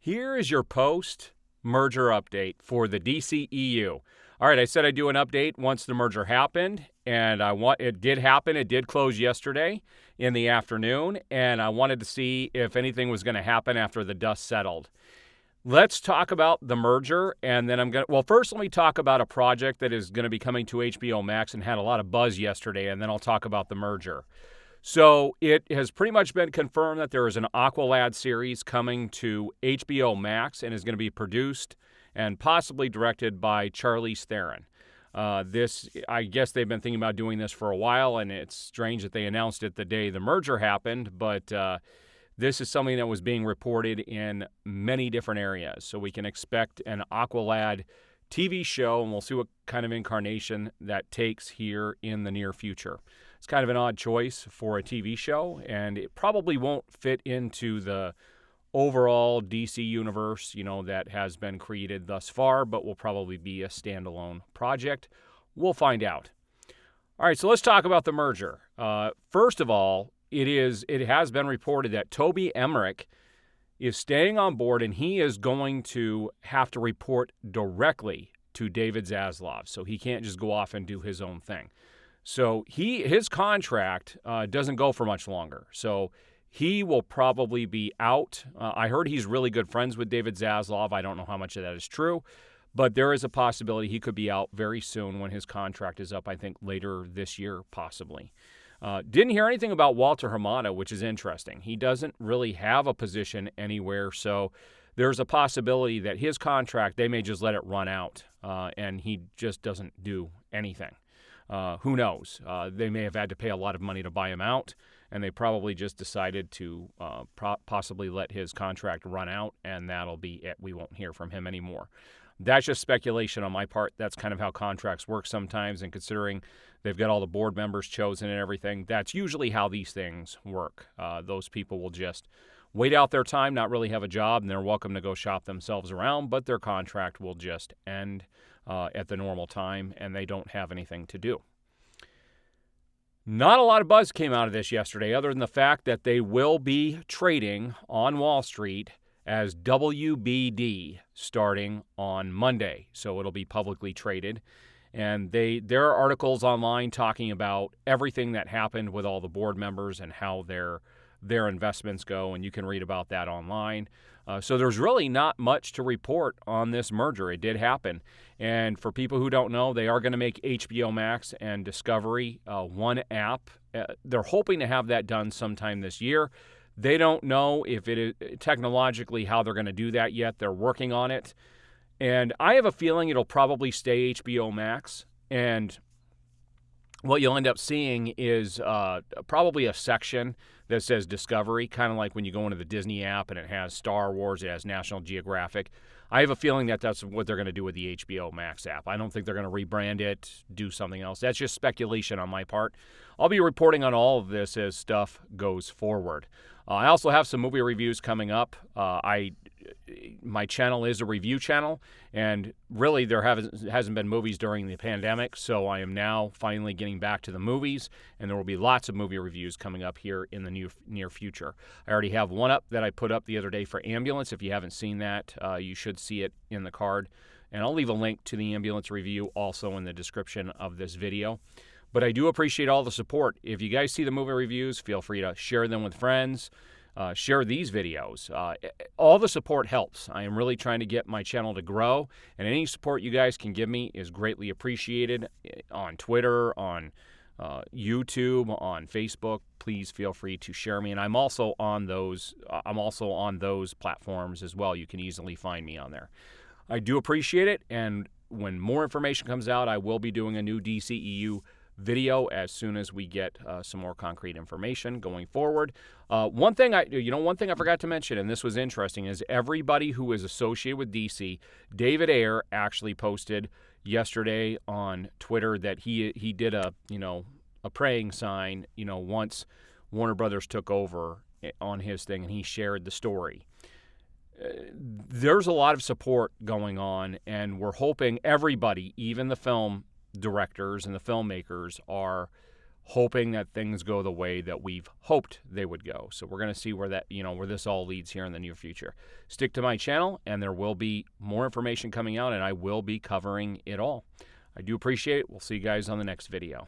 Here is your post-merger update for the DCEU. All right, I said I'd do an update once the merger happened, and it did happen. It did close yesterday in the afternoon, and I wanted to see if anything was going to happen after the dust settled. Let's talk about the merger, and then first let me talk about a project that is going to be coming to HBO Max and had a lot of buzz yesterday, and then I'll talk about the merger. So it has pretty much been confirmed that there is an Aqualad series coming to HBO Max and is going to be produced and possibly directed by Charlize Theron. I guess they've been thinking about doing this for a while, and it's strange that they announced it the day the merger happened, but this is something that was being reported in many different areas. So we can expect an Aqualad TV show, and we'll see what kind of incarnation that takes here in the near future. It's kind of an odd choice for a TV show, and it probably won't fit into the overall DC universe, that has been created thus far, but will probably be a standalone project. We'll find out. All right, so let's talk about the merger. First of all, it has been reported that Toby Emmerich is staying on board, and he is going to have to report directly to David Zaslav, so he can't just go off and do his own thing. So his contract doesn't go for much longer. So he will probably be out. I heard he's really good friends with David Zaslav. I don't know how much of that is true, but there is a possibility he could be out very soon when his contract is up, I think later this year possibly. Didn't hear anything about Walter Hamada, which is interesting. He doesn't really have a position anywhere, so there's a possibility that his contract, they may just let it run out, and he just doesn't do anything. Who knows? They may have had to pay a lot of money to buy him out, and they probably just decided to possibly let his contract run out, and that'll be it. We won't hear from him anymore. That's just speculation on my part. That's kind of how contracts work sometimes, and considering they've got all the board members chosen and everything, that's usually how these things work. Those people will just wait out their time, not really have a job, and they're welcome to go shop themselves around, but their contract will just end at the normal time, and they don't have anything to do. Not a lot of buzz came out of this yesterday, other than the fact that they will be trading on Wall Street as WBD starting on Monday. So it'll be publicly traded. And there are articles online talking about everything that happened with all the board members and how their investments go, and you can read about that online. So there's really not much to report on this merger. It did happen. And for people who don't know, they are going to make HBO Max and Discovery one app. They're hoping to have that done sometime this year. They don't know if it is technologically how they're going to do that yet. They're working on it. And I have a feeling it'll probably stay HBO Max. And what you'll end up seeing is probably a section that says Discovery, kind of like when you go into the Disney app and it has Star Wars, it has National Geographic. I have a feeling that that's what they're going to do with the HBO Max app. I don't think they're going to rebrand it, do something else. That's just speculation on my part. I'll be reporting on all of this as stuff goes forward. I also have some movie reviews coming up. My channel is a review channel, and really there hasn't been movies during the pandemic, so I am now finally getting back to the movies, and there will be lots of movie reviews coming up here in the near future. I already have one up that I put up the other day for Ambulance. If you haven't seen that, you should see it in the card, and I'll leave a link to the Ambulance review also in the description of this video. But I do appreciate all the support. If you guys see the movie reviews, feel free to share them with friends. Share these videos. All the support helps. I am really trying to get my channel to grow, and any support you guys can give me is greatly appreciated. On Twitter, on YouTube, on Facebook, please feel free to share me. And I'm also on those. Platforms as well. You can easily find me on there. I do appreciate it, and when more information comes out, I will be doing a new DCEU video as soon as we get some more concrete information going forward. One thing I forgot to mention, and this was interesting, is everybody who is associated with DC, David Ayer actually posted yesterday on Twitter that he did a praying sign, once Warner Brothers took over on his thing, and he shared the story. There's a lot of support going on, and we're hoping everybody, even the film directors and the filmmakers, are hoping that things go the way that we've hoped they would go. So we're going to see where that, where this all leads here in the near future. Stick to my channel, and there will be more information coming out, and I will be covering it all. I do appreciate it. We'll see you guys on the next video.